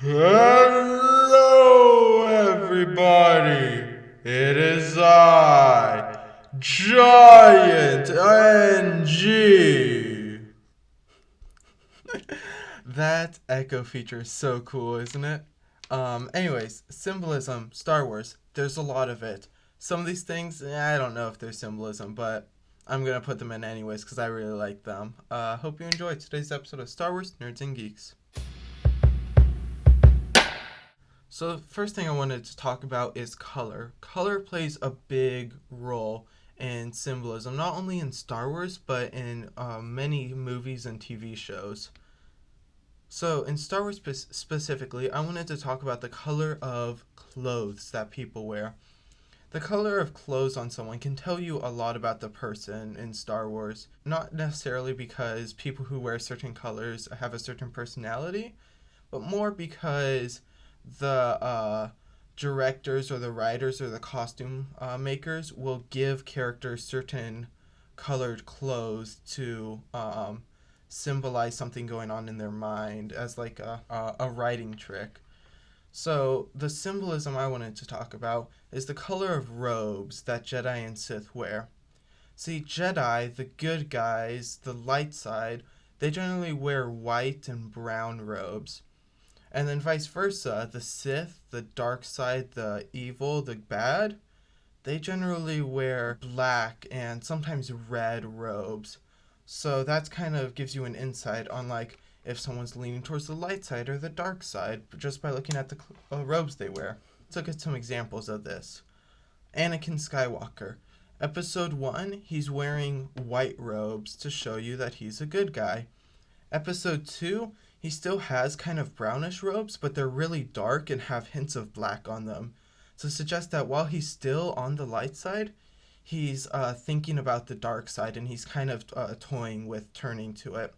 Hello, everybody. It is I, Giant NG. That echo feature is so cool, isn't it? Anyways, symbolism, Star Wars. There's a lot of it. Some of these things, I don't know if they're symbolism, but I'm gonna put them in anyways because I really like them. Hope you enjoyed today's episode of Star Wars Nerds and Geeks. So, the first thing I wanted to talk about is color. Color plays a big role in symbolism, not only in Star Wars, but in many movies and TV shows. So, in Star Wars specifically, I wanted to talk about the color of clothes that people wear. The color of clothes on someone can tell you a lot about the person in Star Wars, not necessarily because people who wear certain colors have a certain personality, but more because the directors or the writers or the costume makers will give characters certain colored clothes to symbolize something going on in their mind as like a writing trick. So the symbolism I wanted to talk about is the color of robes that Jedi and Sith wear. See, Jedi, the good guys, the light side, they generally wear white and brown robes. And then vice versa, the Sith, the dark side, the evil, the bad, they generally wear black and sometimes red robes. So that kind of gives you an insight on like if someone's leaning towards the light side or the dark side just by looking at the robes they wear. Let's look at some examples of this. Anakin Skywalker. Episode 1, he's wearing white robes to show you that he's a good guy. Episode 2, he still has kind of brownish robes, but they're really dark and have hints of black on them. To suggest that while he's still on the light side, he's thinking about the dark side and he's kind of toying with turning to it.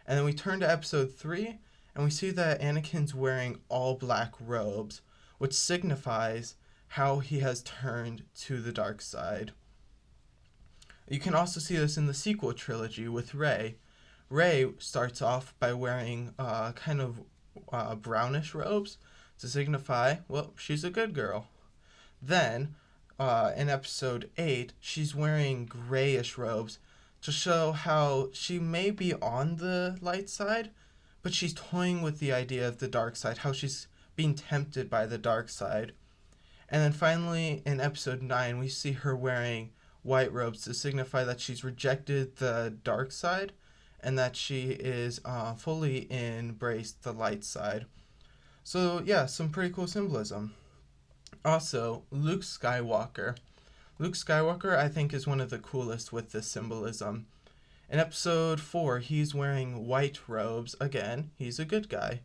And then we turn to episode 3 and we see that Anakin's wearing all black robes, which signifies how he has turned to the dark side. You can also see this in the sequel trilogy with Rey. Rey starts off by wearing kind of brownish robes to signify, well, she's a good girl. Then, in episode 8, she's wearing grayish robes to show how she may be on the light side, but she's toying with the idea of the dark side, how she's being tempted by the dark side. And then finally, in episode 9, we see her wearing white robes to signify that she's rejected the dark side and that she is fully embraced the light side. So yeah, some pretty cool symbolism. Also, Luke Skywalker. Luke Skywalker, I think, is one of the coolest with this symbolism. In episode 4, he's wearing white robes. Again, he's a good guy.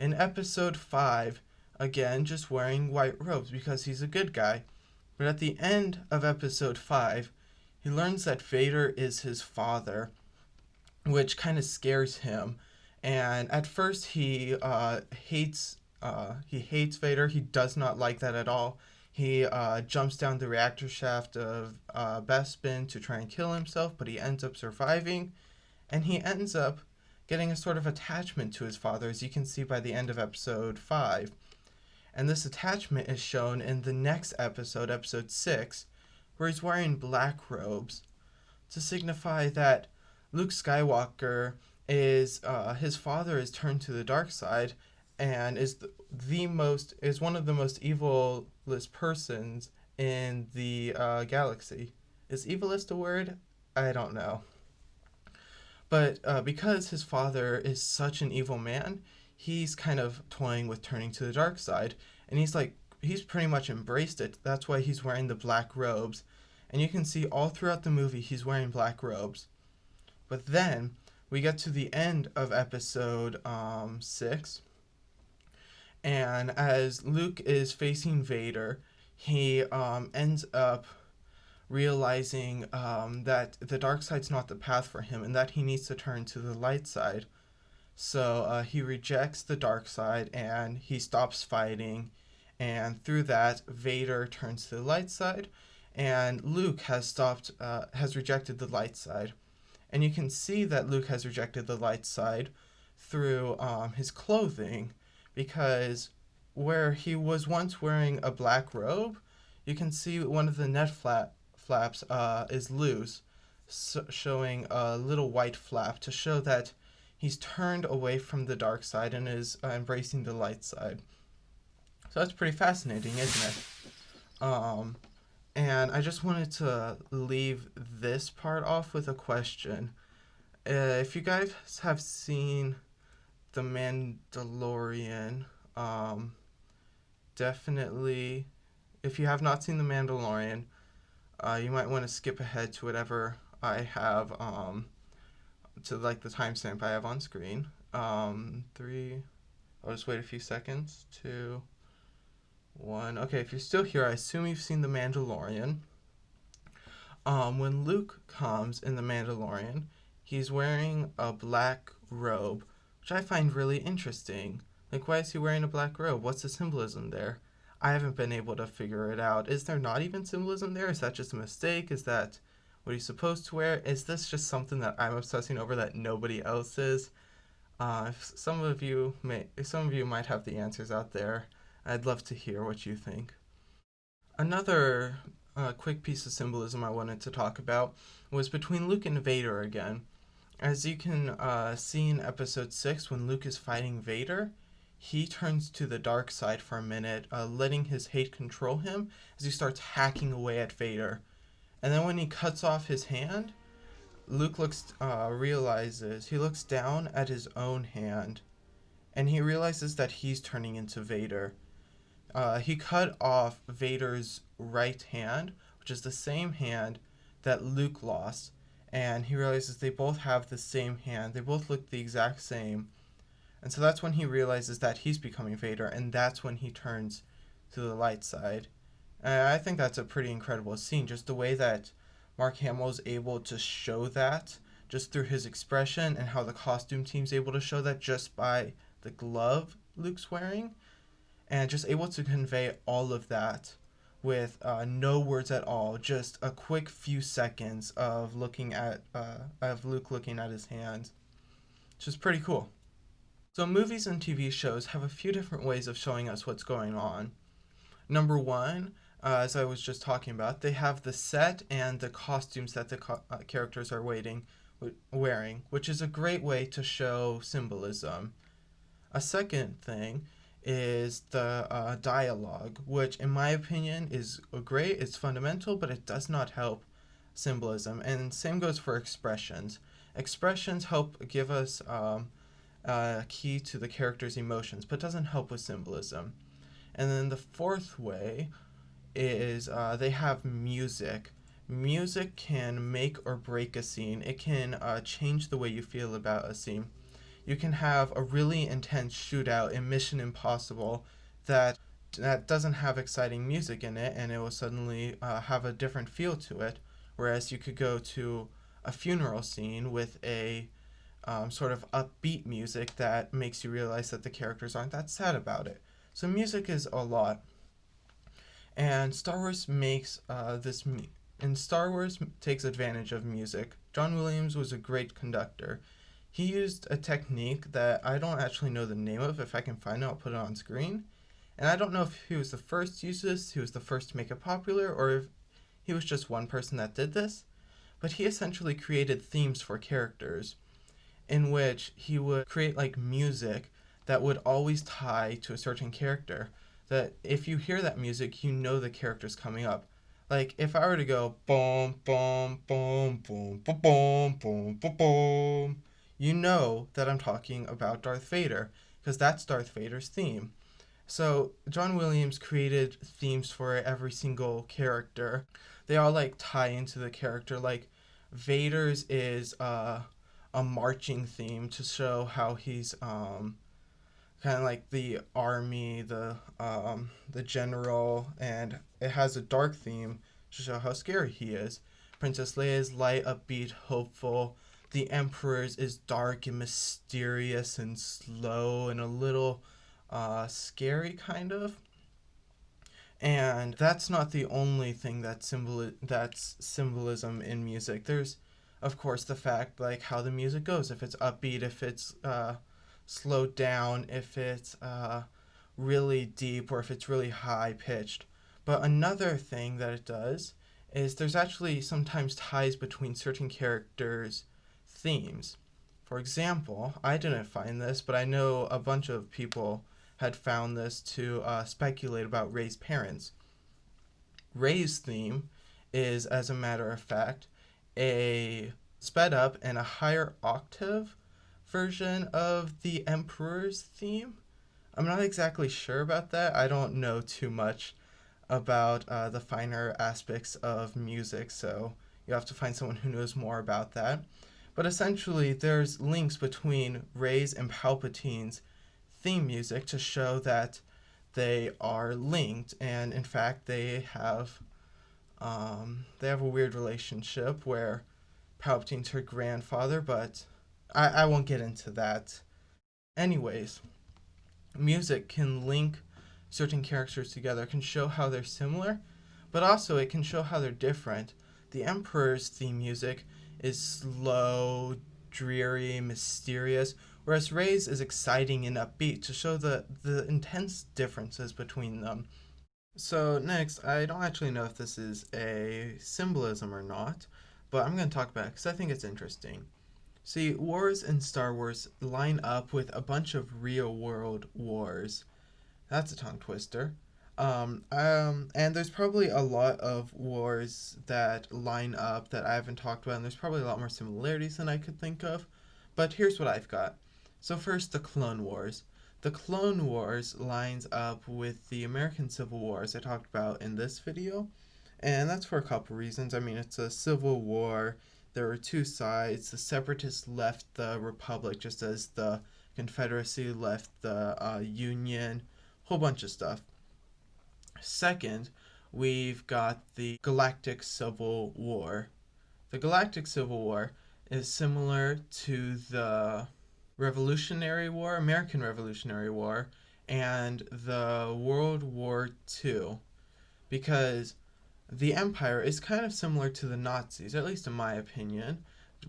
In episode 5, again, just wearing white robes because he's a good guy. But at the end of episode 5, he learns that Vader is his father, which kind of scares him. And at first he hates Vader. He does not like that at all. He jumps down the reactor shaft of Bespin to try and kill himself, but he ends up surviving, and he ends up getting a sort of attachment to his father, as you can see by the end of episode 5. And this attachment is shown in the next episode, episode 6, where he's wearing black robes to signify that Luke Skywalker is his father is turned to the dark side and is one of the most evilest persons in the galaxy. Is evilest a word? I don't know. But because his father is such an evil man, he's kind of toying with turning to the dark side, and he's pretty much embraced it. That's why he's wearing the black robes, and you can see all throughout the movie he's wearing black robes. But then we get to the end of episode 6, and as Luke is facing Vader, he ends up realizing that the dark side's not the path for him and that he needs to turn to the light side. So he rejects the dark side and he stops fighting, and through that Vader turns to the light side, and Luke has rejected the light side. And you can see that Luke has rejected the light side through his clothing, because where he was once wearing a black robe, you can see one of the flaps is loose, showing a little white flap to show that he's turned away from the dark side and is embracing the light side. So that's pretty fascinating, isn't it? And I just wanted to leave this part off with a question. If you guys have seen The Mandalorian, um, definitely, if you have not seen The Mandalorian, you might want to skip ahead to whatever I have, to like the timestamp I have on screen. Three, I'll just wait a few seconds. Two, one. Okay, if you're still here, I assume you've seen The Mandalorian. When Luke comes in The Mandalorian, he's wearing a black robe, which I find really interesting. Like, why is he wearing a black robe? What's the symbolism there? I haven't been able to figure it out. Is there not even symbolism there? Is that just a mistake? Is that what he's supposed to wear? Is this just something that I'm obsessing over that nobody else is? Some of you might have the answers out there. I'd love to hear what you think. Another quick piece of symbolism I wanted to talk about was between Luke and Vader again. As you can see in episode 6, when Luke is fighting Vader, he turns to the dark side for a minute, letting his hate control him as he starts hacking away at Vader. And then when he cuts off his hand, Luke he looks down at his own hand, and he realizes that he's turning into Vader. He cut off Vader's right hand, which is the same hand that Luke lost, and he realizes they both have the same hand. They both look the exact same. And so that's when he realizes that he's becoming Vader, and that's when he turns to the light side. And I think that's a pretty incredible scene, just the way that Mark Hamill is able to show that just through his expression, and how the costume team's able to show that just by the glove Luke's wearing, and just able to convey all of that with no words at all, just a quick few seconds of Luke looking at his hands, which is pretty cool. So movies and TV shows have a few different ways of showing us what's going on. Number one, as I was just talking about, they have the set and the costumes that the characters are wearing, which is a great way to show symbolism. A second thing is the dialogue, which in my opinion is great, it's fundamental, but it does not help symbolism. And same goes for expressions. Expressions help give us a key to the character's emotions, but doesn't help with symbolism. And then the fourth way is they have music. Music can make or break a scene. It can change the way you feel about a scene. You can have a really intense shootout in Mission Impossible that doesn't have exciting music in it, and it will suddenly have a different feel to it. Whereas you could go to a funeral scene with a sort of upbeat music that makes you realize that the characters aren't that sad about it. So music is a lot. And Star Wars takes advantage of music. John Williams was a great conductor. He used a technique that I don't actually know the name of. If I can find it, I'll put it on screen. And I don't know if he was the first to use this, he was the first to make it popular, or if he was just one person that did this. But he essentially created themes for characters, in which he would create like music that would always tie to a certain character. That if you hear that music, you know the character's coming up. Like if I were to go boom boom boom boom boom boom boom boom boom, you know that I'm talking about Darth Vader, because that's Darth Vader's theme. So John Williams created themes for every single character. They all like tie into the character. Like Vader's is a marching theme to show how he's kind of like the army, the general, and it has a dark theme to show how scary he is. Princess Leia is light, upbeat, hopeful. The Emperor's is dark and mysterious and slow and a little scary, kind of. And that's not the only thing that's symbolism in music. There's, of course, the fact like how the music goes. If it's upbeat, if it's slowed down, if it's really deep, or if it's really high pitched. But another thing that it does is there's actually sometimes ties between certain characters' themes. For example, I didn't find this, but I know a bunch of people had found this to speculate about Rey's parents. Rey's theme is, as a matter of fact, a sped up and a higher octave version of the Emperor's theme. I'm not exactly sure about that. I don't know too much about the finer aspects of music, so you have to find someone who knows more about that. But essentially, there's links between Rey's and Palpatine's theme music to show that they are linked, and in fact, they have a weird relationship where Palpatine's her grandfather, but I won't get into that. Anyways, music can link certain characters together, can show how they're similar, but also it can show how they're different. The Emperor's theme music is slow, dreary, mysterious, whereas Rey's is exciting and upbeat to show the intense differences between them. So, next, I don't actually know if this is a symbolism or not, but I'm going to talk about it because I think it's interesting. See, wars in Star Wars line up with a bunch of real world wars. That's a tongue twister. And there's probably a lot of wars that line up that I haven't talked about, and there's probably a lot more similarities than I could think of. But here's what I've got. So, first, the Clone Wars. The Clone Wars lines up with the American Civil War, as I talked about in this video, and that's for a couple reasons. I mean, it's a civil war. There were two sides. The Separatists left the Republic just as the Confederacy left the Union. Whole bunch of stuff. Second, we've got the Galactic Civil War. The Galactic Civil War is similar to the Revolutionary War, American Revolutionary War, and the World War II, because the Empire is kind of similar to the Nazis, at least in my opinion,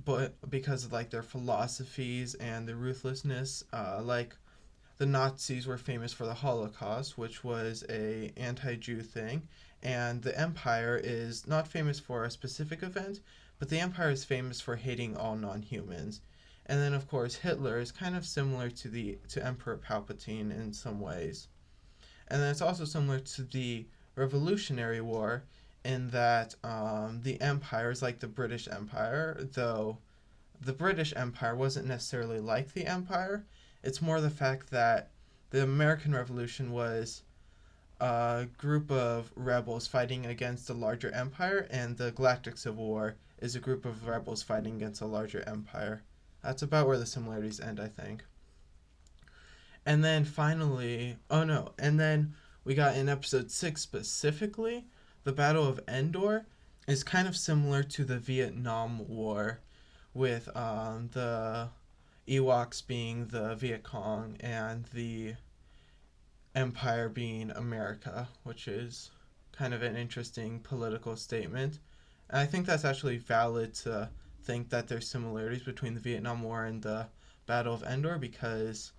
but because of like their philosophies and the ruthlessness, like the Nazis were famous for the Holocaust, which was a anti-Jew thing, and the Empire is not famous for a specific event, but the Empire is famous for hating all non-humans. And then, of course, Hitler is kind of similar to Emperor Palpatine in some ways. And then it's also similar to the Revolutionary War in that the Empire is like the British Empire, though the British Empire wasn't necessarily like the Empire. It's more the fact that the American Revolution was a group of rebels fighting against a larger empire, and the Galactic Civil War is a group of rebels fighting against a larger empire. That's about where the similarities end, I think. And then finally, oh no, and then we got in episode 6 specifically, the Battle of Endor is kind of similar to the Vietnam War, with the Ewoks being the Viet Cong and the Empire being America, which is kind of an interesting political statement. And I think that's actually valid to think that there's similarities between the Vietnam War and the Battle of Endor, because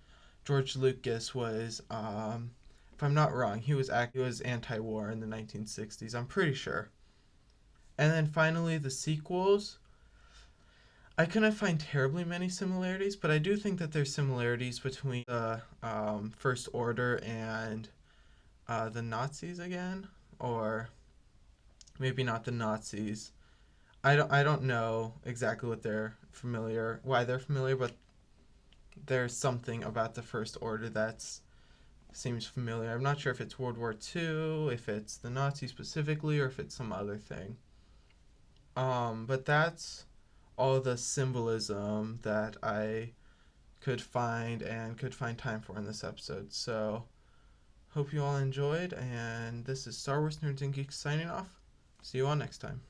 George Lucas was, if I'm not wrong, he was anti-war in the 1960s. I'm pretty sure. And then finally, the sequels. I couldn't find terribly many similarities, but I do think that there's similarities between the First Order and the Nazis again, or maybe not the Nazis. I don't know exactly why they're familiar, but there's something about the First Order that seems familiar. I'm not sure if it's World War II, if it's the Nazis specifically, or if it's some other thing. But that's all the symbolism that I could find time for in this episode. So, hope you all enjoyed, and this is Star Wars Nerds and Geeks signing off. See you all next time.